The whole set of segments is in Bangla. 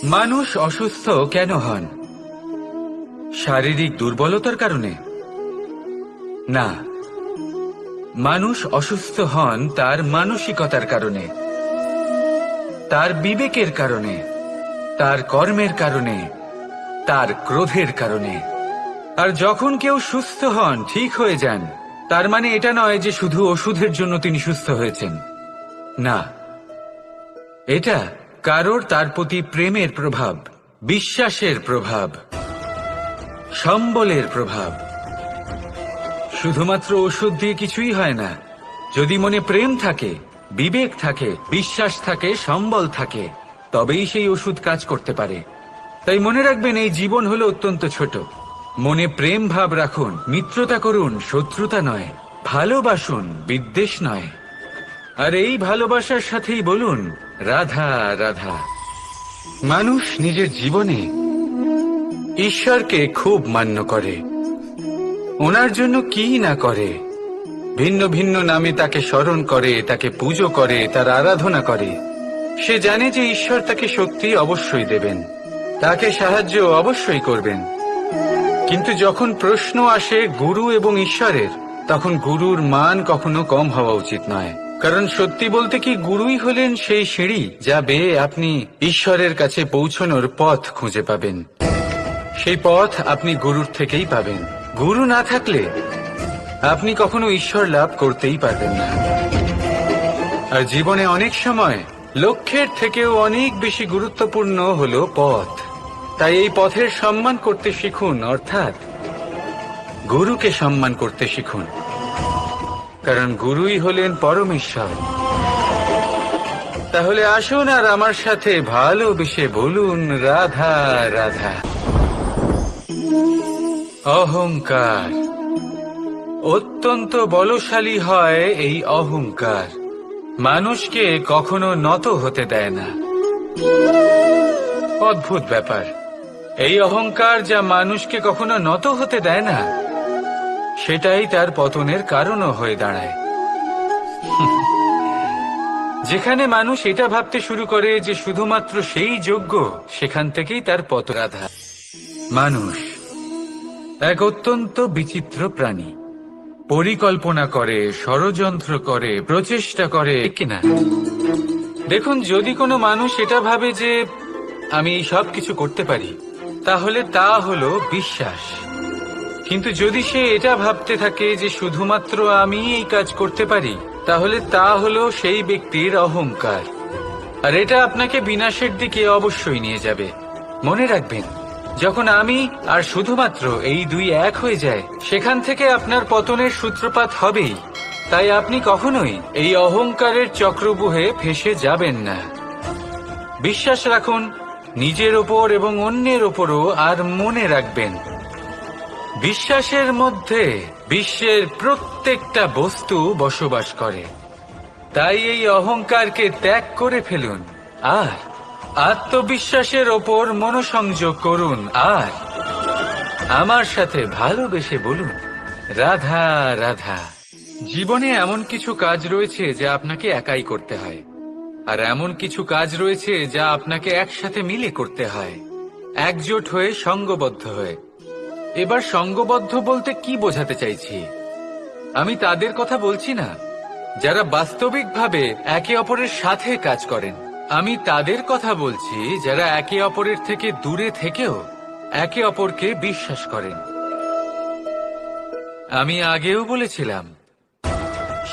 মানুষ অসুস্থ কেন হন? শারীরিক দুর্বলতার কারণে? না, মানুষ অসুস্থ হন তার মানসিকতার কারণে, তার বিবেকের কারণে, তার কর্মের কারণে, তার ক্রোধের কারণে। আর যখন কেউ সুস্থ হন, ঠিক হয়ে যান, তার মানে এটা নয় যে শুধু ওষুধের জন্য তিনি সুস্থ হয়েছেন। না, এটা কারোর তার প্রতি প্রেমের প্রভাব, বিশ্বাসের প্রভাব, সম্বলের প্রভাব। শুধুমাত্র ওষুধ দিয়ে কিছুই হয় না। যদি মনে প্রেম থাকে, বিবেক থাকে, বিশ্বাস থাকে, সম্বল থাকে, তবেই সেই ওষুধ কাজ করতে পারে। তাই মনে রাখবেন, এই জীবন হলো অত্যন্ত ছোট। মনে প্রেম ভাব রাখুন, মিত্রতা করুন, শত্রুতা নয়। ভালোবাসুন, বিদ্বেষ নয়। আর এই ভালোবাসার সাথেই বলুন রাধা রাধা। মানুষ নিজের জীবনে ঈশ্বরকে খুব মান্য করে, ওনার জন্য কি না করে। ভিন্ন ভিন্ন নামে তাকে স্মরণ করে, তাকে পুজো করে, তার আরাধনা করে। সে জানে যে ঈশ্বর তাকে শক্তি অবশ্যই দেবেন, তাকে সাহায্য অবশ্যই করবেন। কিন্তু যখন প্রশ্ন আসে গুরু এবং ঈশ্বরের, তখন গুরুর মান কখনো কম হওয়া উচিত নয়। কারণ সত্যি বলতে কি, গুরুই হলেন সেই সিঁড়ি যা বেয়ে আপনি ঈশ্বরের কাছে পৌঁছানোর পথ খুঁজে পাবেন। সেই পথ আপনি গুরুর থেকেই পাবেন। গুরু না থাকলে আপনি কখনো ঈশ্বর লাভ করতেই পারবেন না। আর জীবনে অনেক সময় লক্ষ্যের থেকেও অনেক বেশি গুরুত্বপূর্ণ হলো পথ। তাই এই পথের সম্মান করতে শিখুন, অর্থাৎ গুরুকে সম্মান করতে শিখুন। কারণ গুরুই হলেন পরমেশ্বর। তাহলে আসুন আর আমার সাথে ভালোবেসে বলুন রাধা রাধা। অহংকার অত্যন্ত বলশালী হয়। এই অহংকার মানুষকে কখনো নত হতে দেয় না। অদ্ভুত ব্যাপার, এই অহংকার যা মানুষকে কখনো নত হতে দেয় না, সেটাই তার পতনের কারণও হয়ে দাঁড়ায়। যেখানে মানুষ এটা ভাবতে শুরু করে যে শুধুমাত্র সেই যোগ্য, সেখান থেকেই তার পতন। রাধা। মানুষ এক অত্যন্ত বিচিত্র প্রাণী। পরিকল্পনা করে, ষড়যন্ত্র করে, প্রচেষ্টা করে কিনা। দেখুন, যদি কোনো মানুষ এটা ভাবে যে আমি সব কিছু করতে পারি, তাহলে তা হলো বিশ্বাস। কিন্তু যদি সে এটা ভাবতে থাকে যে শুধুমাত্র আমি এই কাজ করতে পারি, তাহলে তা হলো সেই ব্যক্তির অহংকার। আর এটা আপনাকে বিনাশের দিকে অবশ্যই নিয়ে যাবে। মনে রাখবেন, যখন আমি আর শুধুমাত্র এই দুই এক হয়ে যায়, সেখান থেকে আপনার পতনের সূত্রপাত হবেই। তাই আপনি কখনোই এই অহংকারের চক্রব্যূহে ফেঁসে যাবেন না। বিশ্বাস রাখুন নিজের ওপর এবং অন্যের ওপরও। আর মনে রাখবেন, বিশ্বাসের মধ্যে বিশ্বের প্রত্যেকটা বস্তু বসবাস করে। তাই এই অহংকারকে ত্যাগ করে ফেলুন আর আত্মবিশ্বাসের ওপর মনোসংযোগ করুন। আর আমার সাথে ভালোবেসে বলুন রাধা রাধা। জীবনে এমন কিছু কাজ রয়েছে যা আপনাকে একাই করতে হয়, আর এমন কিছু কাজ রয়েছে যা আপনাকে একসাথে মিলে করতে হয়, একজোট হয়ে, সঙ্গবদ্ধ হয়ে। এবার সঙ্গবদ্ধ বলতে কি বোঝাতে চাইছি? আমি তাদের কথা বলছি না যারা বাস্তবিকভাবে একে অপরের সাথে কাজ করেন। আমি তাদের কথা বলছি যারা একে অপরের থেকে দূরে থেকেও একে অপরকে বিশ্বাস করেন। আমি আগেও বলেছিলাম,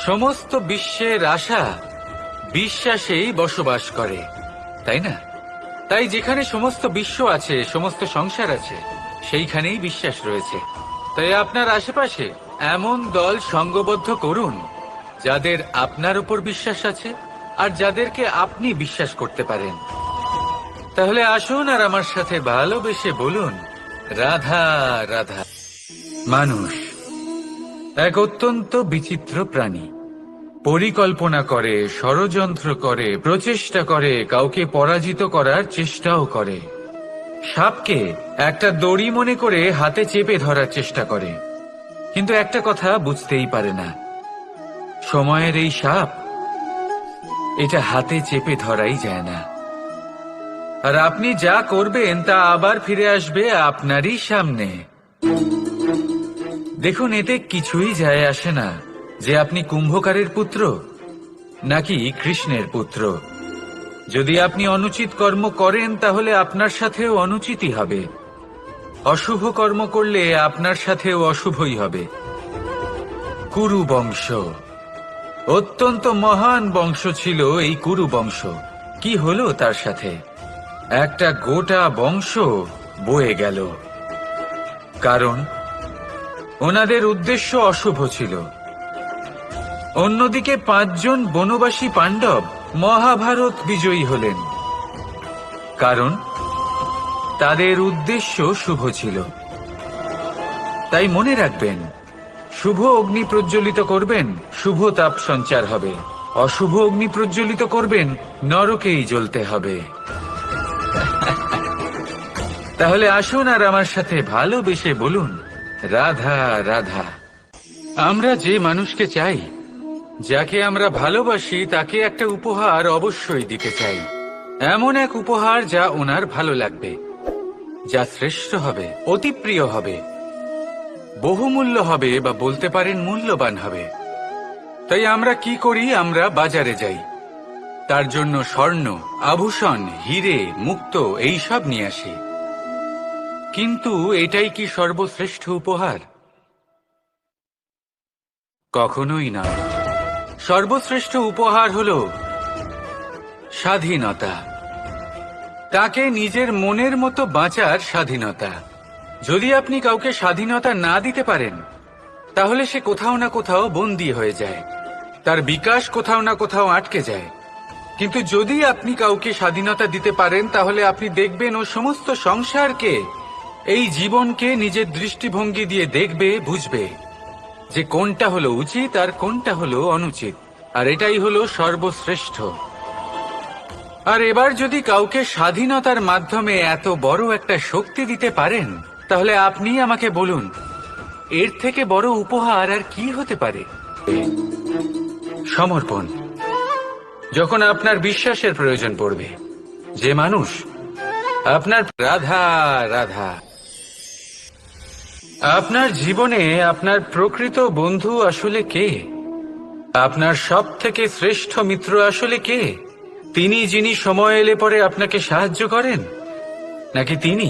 সমস্ত বিশ্বের আশা বিশ্বাসেই বসবাস করে, তাই না? তাই যেখানে সমস্ত বিশ্ব আছে, সমস্ত সংসার আছে, সেইখানেই বিশ্বাস রয়েছে। তাই আপনার আশেপাশে এমন দল সঙ্গবদ্ধ করুন যাদের আপনার উপর বিশ্বাস আছে আর যাদেরকে আপনি বিশ্বাস করতে পারেন। তাহলে আসুন আর আমার সাথে ভালোবেসে বলুন রাধা রাধা। মানুষ এক অত্যন্ত বিচিত্র প্রাণী। পরিকল্পনা করে, ষড়যন্ত্র করে, প্রচেষ্টা করে, কাউকে পরাজিত করার চেষ্টাও করে। সাপকে একটা দড়ি মনে করে হাতে চেপে ধরার চেষ্টা করে, কিন্তু একটা কথা বুঝতেই পারে না, সময়ের এই সাপ, এটা হাতে চেপে ধরাই যায় না। আর আপনি যা করবেন তা আবার ফিরে আসবে আপনারই সামনে। দেখুন, এতে কিছুই যায় আসে না যে আপনি কুম্ভকারের পুত্র নাকি কৃষ্ণের পুত্র। যদি আপনি অনুচিত কর্ম করেন তাহলে আপনার সাথেও অনুচিতই হবে। অশুভ কর্ম করলে আপনার সাথেও অশুভই হবে। কুরু বংশ অত্যন্ত মহান বংশ ছিল। এই কুরু বংশ কি হলো তার সাথে? একটা গোটা বংশ বয়ে গেল, কারণ ওনাদের উদ্দেশ্য অশুভ ছিল। অন্যদিকে 5 জন বনবাসী পাণ্ডব মহাভারত বিজয়ী হলেন, কারণ তাদের উদ্দেশ্য শুভ ছিল। তাই মনে রাখবেন, শুভ অগ্নি প্রজ্বলিত করবেন, শুভ তাপ সঞ্চার হবে। অশুভ অগ্নি প্রজ্বলিত করবেন, নরকেই জ্বলতে হবে। তাহলে আসুন আর আমার সাথে ভালোবেসে বলুন, রাধা রাধা। আমরা যে মানুষকে চাই, যাকে আমরা ভালোবাসি, তাকে একটা উপহার অবশ্যই দিতে চাই। এমন এক উপহার যা ওনার ভালো লাগবে, যা শ্রেষ্ঠ হবে, অতি প্রিয় হবে, বহুমূল্য হবে, বা বলতে পারেন মূল্যবান হবে। তাই আমরা কি করি? আমরা বাজারে যাই, তার জন্য স্বর্ণ, আভূষণ, হিরে, মুক্তো এইসব নিয়ে আসি। কিন্তু এটাই কি সর্বশ্রেষ্ঠ উপহার? কখনোই না। সর্বশ্রেষ্ঠ উপহার হলো স্বাধীনতা। তাকে নিজের মনের মতো বাঁচার স্বাধীনতা। যদি আপনি কাউকে স্বাধীনতা না দিতে পারেন, তাহলে সে কোথাও না কোথাও বন্দী হয়ে যায়, তার বিকাশ কোথাও না কোথাও আটকে যায়। কিন্তু যদি আপনি কাউকে স্বাধীনতা দিতে পারেন, তাহলে আপনি দেখবেন ও সমস্ত সংসারকে, এই জীবনকে নিজের দৃষ্টিভঙ্গি দিয়ে দেখবে, বুঝবে যে কোনটা হলো উচিত আর কোনটা হলো অনুচিত। আর এটাই হলো সর্বশ্রেষ্ঠ। আর এবার যদি কাউকে স্বাধীনতার মাধ্যমে এত বড় একটা শক্তি দিতে পারেন, তাহলে আপনি আমাকে বলুন, এর থেকে বড় উপহার আর কি হতে পারে? সমর্পণ। যখন আপনার বিশ্বাসের প্রয়োজন পড়বে, যে মানুষ আপনার রাধা রাধা, আপনার জীবনে আপনার প্রকৃত বন্ধু আসলে কে? আপনার সব থেকে শ্রেষ্ঠ মিত্র আসলে কে? তিনি যিনি সময় এলে পরে আপনাকে সাহায্য করেন, নাকি তিনি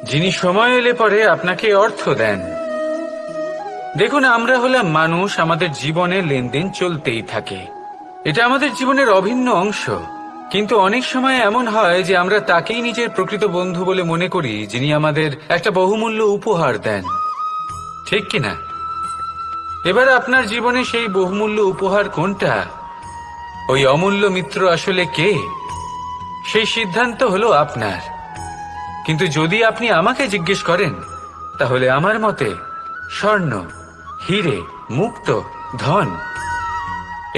যিনি সময় এলে পরে আপনাকে অর্থ দেন? দেখুন, আমরা হলাম মানুষ, আমাদের জীবনে লেনদেন চলতেই থাকে। এটা আমাদের জীবনের অভিন্ন অংশ। কিন্তু অনেক সময় এমন হয় যে আমরা তাকেই নিজের প্রকৃত বন্ধু বলে মনে করি, যিনি আমাদের একটা বহুমূল্য উপহার দেন, ঠিক কিনা? এবার আপনার জীবনে সেই বহুমূল্য উপহার কোনটা, ওই অমূল্য মিত্র আসলে কে, সেই সিদ্ধান্ত হলো আপনার। কিন্তু যদি আপনি আমাকে জিজ্ঞেস করেন, তাহলে আমার মতে স্বর্ণ, হিরে, মুক্ত, ধন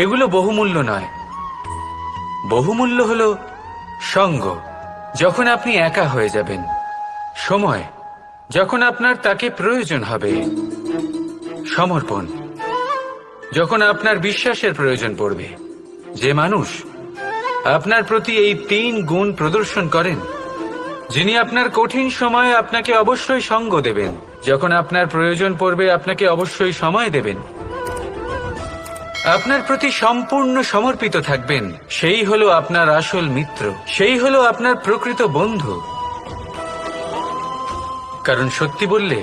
এগুলো বহুমূল্য নয়। বহুমূল্য হলো সঙ্গ, যখন আপনি একা হয়ে যাবেন, সময়, যখন আপনার তাকে প্রয়োজন হবে, সমর্পণ, যখন আপনার বিশ্বাসের প্রয়োজন পড়বে। যে মানুষ আপনার প্রতি এই 3 গুণ প্রদর্শন করেন, যিনি আপনার কঠিন সময়ে আপনাকে অবশ্যই সঙ্গ দেবেন, যখন আপনার প্রয়োজন পড়বে আপনাকে অবশ্যই সময় দেবেন, আপনার প্রতি সম্পূর্ণ সমর্পিত থাকবেন, সেই হলো আপনার আসল মিত্র, সেই হলো আপনার প্রকৃত বন্ধু। কারণ সত্যি বললে,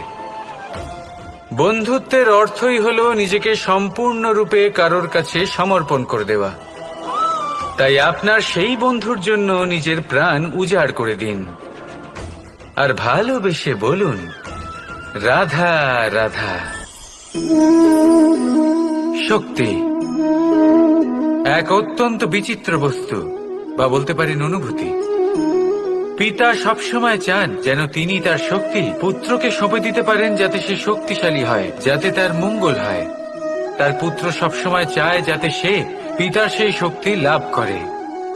বন্ধুত্বের অর্থই হলো নিজেকে সম্পূর্ণরূপে কারোর কাছে সমর্পণ করে দেওয়া। তাই আপনার সেই বন্ধুর জন্য নিজের প্রাণ উজাড় করে দিন, আর ভালোবেসে বলুন, রাধা রাধা। শক্তি এক অত্যন্ত বিচিত্র বস্তু, বা বলতে পারেন অনুভূতি। পিতা সবসময় চান যেন তিনি তার শক্তি পুত্রকে সঁপে দিতে পারেন, যাতে সে শক্তিশালী হয়, যাতে তার মঙ্গল হয়। তার পুত্র সবসময় চায় যাতে সে পিতার সেই শক্তি লাভ করে।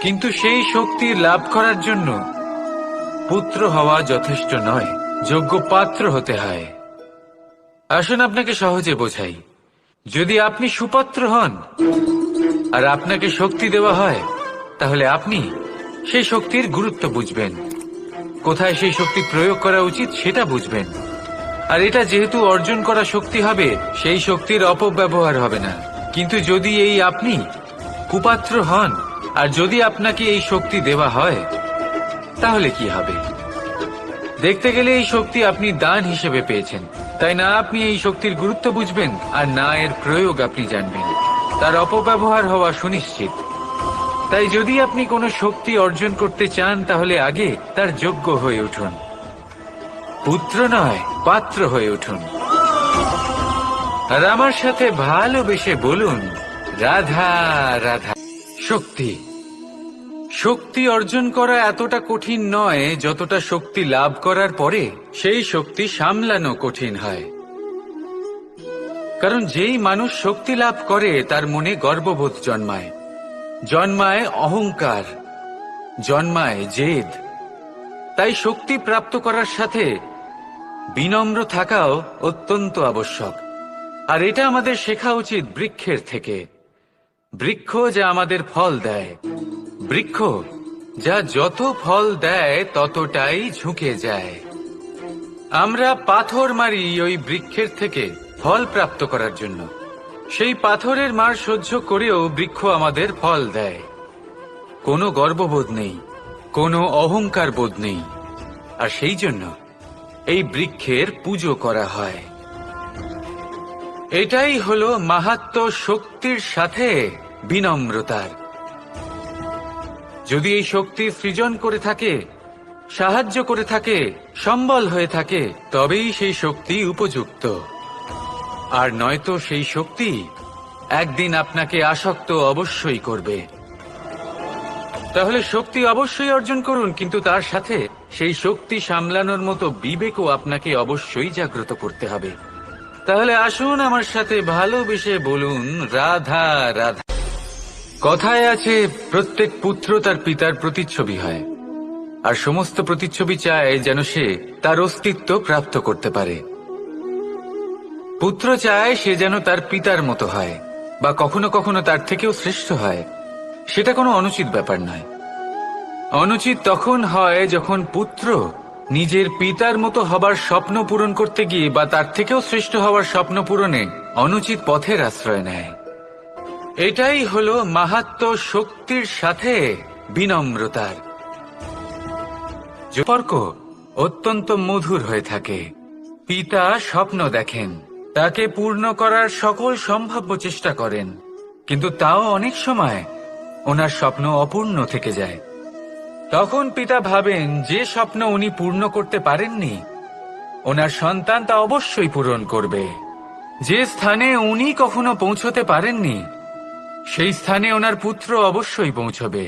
কিন্তু সেই শক্তি লাভ করার জন্য পুত্র হওয়া যথেষ্ট নয়, যোগ্য পাত্র হতে হয়। আসুন আপনাকে সহজে বোঝাই। যদি আপনি সুপাত্র হন আর আপনাকে শক্তি দেওয়া হয়, তাহলে আপনি সেই শক্তির গুরুত্ব বুঝবেন। কোথায় সেই শক্তি প্রয়োগ করা উচিত সেটা বুঝবেন। আর এটা যেহেতু অর্জন করা শক্তি হবে, সেই শক্তির অপব্যবহার হবে না। কিন্তু যদি এই আপনি কুপাত্র হন আর যদি আপনাকে এই শক্তি দেওয়া হয়, তাহলে কি হবে? দেখতে গেলে এই শক্তি আপনি দান হিসেবে পেয়েছেন, তাই না আপনি এই শক্তির গুরুত্ব বুঝবেন আর না এর প্রয়োগ আপনি জানবেন। তার অপব্যবহার হওয়া সুনিশ্চিত। তাই যদি আপনি কোনো শক্তি অর্জন করতে চান, তাহলে আগে তার যোগ্য হয়ে উঠুন। পুত্র নয়, পাত্র হয়ে উঠুন। আর আমার সাথে ভালোবেসে বলুন, রাধা রাধা। শক্তি শক্তি অর্জন করা এতটা কঠিন নয় যতটা শক্তি লাভ করার পরে সেই শক্তি সামলানো কঠিন হয়। কারণ যেই মানুষ শক্তি লাভ করে তার মনে গর্ববোধ জন্মায়, জন্মায় অহংকার, জন্মায় জেদ। তাই শক্তি প্রাপ্ত করার সাথে বিনম্র থাকাও অত্যন্ত আবশ্যক। আর এটা আমাদের শেখা উচিত বৃক্ষের থেকে। বৃক্ষ যা আমাদের ফল দেয়, বৃক্ষ যা যত ফল দেয় ততটাই ঝুঁকে যায়। আমরা পাথর মারি ওই বৃক্ষের থেকে ফল প্রাপ্ত করার জন্য। সেই পাথরের মার সহ্য করেও বৃক্ষ আমাদের ফল দেয়। কোনো গর্ববোধ নেই, কোনো অহংকার বোধ নেই। আর সেই জন্য এই বৃক্ষের পুজো করা হয়। এটাই হলো মাহাত্ম্য শক্তির সাথে বিনম্রতার। যদি এই শক্তি সৃজন করে থাকে, সাহায্য করে থাকে, সম্বল হয়ে থাকে, তবেই সেই শক্তি উপযুক্ত। আর নয়তো সেই শক্তি একদিন আপনাকে আসক্ত অবশ্যই করবে। তাহলে শক্তি অবশ্যই অর্জন করুন, কিন্তু তার সাথে সেই শক্তি সামলানোর মতো বিবেকও আপনাকে অবশ্যই জাগ্রত করতে হবে। তাহলে আসুন আমার সাথে ভালোবেসে বলুন, রাধা রাধা। কথায় আছে, প্রত্যেক পুত্র তার পিতার প্রতিচ্ছবি হয়, আর সমস্ত প্রতিচ্ছবি চায় যেন সে তার অস্তিত্ব প্রাপ্ত করতে পারে। পুত্র চায় সে যেন তার পিতার মতো হয়, বা কখনো কখনো তার থেকেও শ্রেষ্ঠ হয়। সেটা কোনো অনুচিত ব্যাপার নয়। অনুচিত তখন হয় যখন পুত্র নিজের পিতার মতো হবার স্বপ্ন পূরণ করতে গিয়ে বা তার থেকেও শ্রেষ্ঠ হওয়ার স্বপ্ন পূরণে অনুচিত পথের আশ্রয় নেয়। এটাই হলো মাহাত্ম্য শক্তির সাথে বিনম্রতার সম্পর্ক। অত্যন্ত মধুর হয়ে থাকে। পিতা স্বপ্ন দেখেন, তাকে পূর্ণ করার সকল সম্ভাব্য চেষ্টা করেন, কিন্তু তাও অনেক সময় ওনার স্বপ্ন অপূর্ণ থেকে যায়। তখন পিতা ভাবেন যে স্বপ্ন উনি পূর্ণ করতে পারেননি, ওনার সন্তান তা অবশ্যই পূরণ করবে। যে স্থানে উনি কখনো পৌঁছতে পারেননি, সেই স্থানে ওনার পুত্র অবশ্যই পৌঁছবে।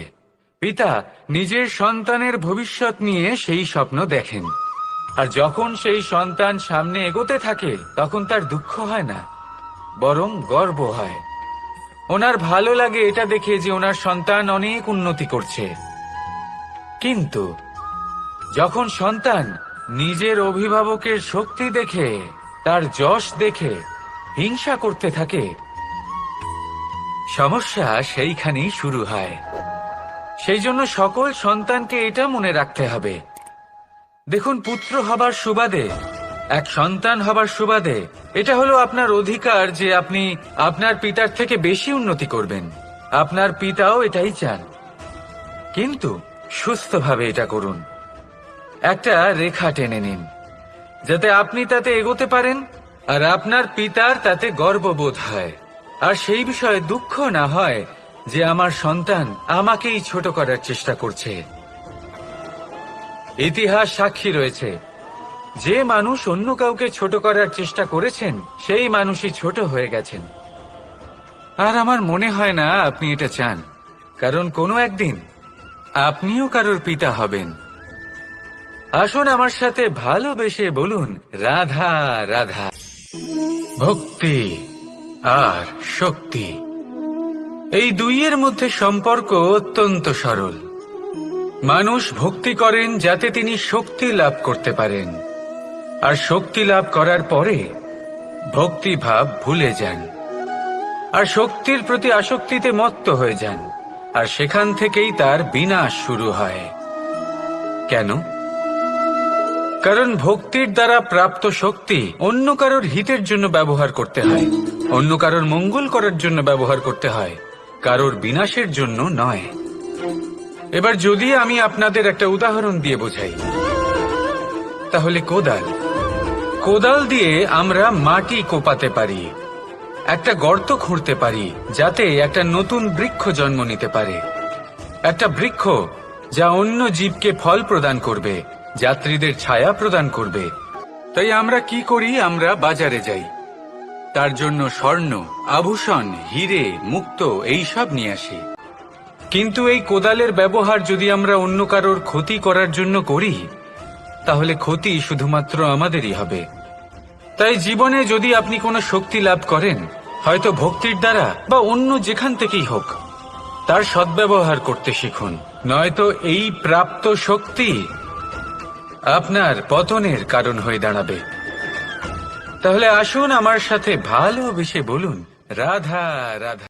পিতা নিজের সন্তানের ভবিষ্যৎ নিয়ে সেই স্বপ্ন দেখেন, আর যখন সেই সন্তান সামনে এগোতে থাকে তখন তার দুঃখ হয় না, বরং গর্ব হয়। ওনার ভালো লাগে এটা দেখে যে ওনার সন্তান অনেক উন্নতি করছে। কিন্তু যখন সন্তান নিজের অভিভাবকের শক্তি দেখে, তার যশ দেখে হিংসা করতে থাকে, সমস্যা সেইখানেই শুরু হয়। সেই জন্য সকল সন্তানকে এটা মনে রাখতে হবে, দেখুন, পুত্র হবার সুবাদে, এক সন্তান হবার সুবাদে এটা হলো আপনার অধিকার যে আপনি আপনার পিতার থেকে বেশি উন্নতি করবেন। আপনার পিতাও এটাই চান, কিন্তু সুস্থভাবে এটা করুন। একটা রেখা টেনে নিন যাতে আপনি তাতে এগোতে পারেন আর আপনার পিতার তাতে গর্ববোধ হয়, আর সেই বিষয়ে দুঃখ না হয় যে আমার সন্তান আমাকেই ছোট করার চেষ্টা করছে। ইতিহাস সাক্ষী রয়েছে, যে মানুষ অন্য কাউকে ছোট করার চেষ্টা করেছেন সেই মানুষই ছোট হয়ে গেছেন। আর আমার মনে হয় না আপনি এটা চান, কারণ কোনো একদিন আপনিও কারোর পিতা হবেন। আসুন আমার সাথে ভালোবেসে বলুন, রাধা রাধা। ভক্তি আর শক্তি, এই দুইয়ের মধ্যে সম্পর্ক অত্যন্ত সরল। মানুষ ভক্তি করেন যাতে তিনি শক্তি লাভ করতে পারেন, আর শক্তি লাভ করার পরে ভক্তিভাব ভুলে যান, আর শক্তির প্রতি আসক্তিতে মত্ত হয়ে যান, আর সেখান থেকেই তার বিনাশ শুরু হয়। কেন? কারণ ভক্তির দ্বারা প্রাপ্ত শক্তি অন্য কারোর হিতের জন্য ব্যবহার করতে হয়, অন্য কারোর মঙ্গল করার জন্য ব্যবহার করতে হয়, কারোর বিনাশের জন্য নয়। এবার যদি আমি আপনাদের একটা উদাহরণ দিয়ে বোঝাই, তাহলে কোদাল দিয়ে আমরা মাটি কোপাতে পারি, একটা গর্ত খুঁড়তে পারি যাতে একটা নতুন বৃক্ষ জন্ম নিতে পারে, একটা বৃক্ষ যা অন্য জীবকে ফল প্রদান করবে, যাত্রীদের ছায়া প্রদান করবে। তাই আমরা কি করি? আমরা বাজারে যাই, তার জন্য স্বর্ণ, আভূষণ, হিরে, মুক্ত এইসব নিয়ে আসি। কিন্তু এই কোদালের ব্যবহার যদি আমরা অন্য কারোর ক্ষতি করার জন্য করি, তাহলে ক্ষতি শুধুমাত্র আমাদেরই হবে। তাই জীবনে যদি আপনি কোনো শক্তি লাভ করেন, হয়তো ভক্তির দ্বারা বা অন্য যেখান থেকেই হোক, তার সদ্ব্যবহার করতে শিখুন, নয়তো এই প্রাপ্ত শক্তি আপনার পতনের কারণ হয়ে দাঁড়াবে। তাহলে আসুন আমার সাথে ভালোবেসে বলুন, রাধা রাধা।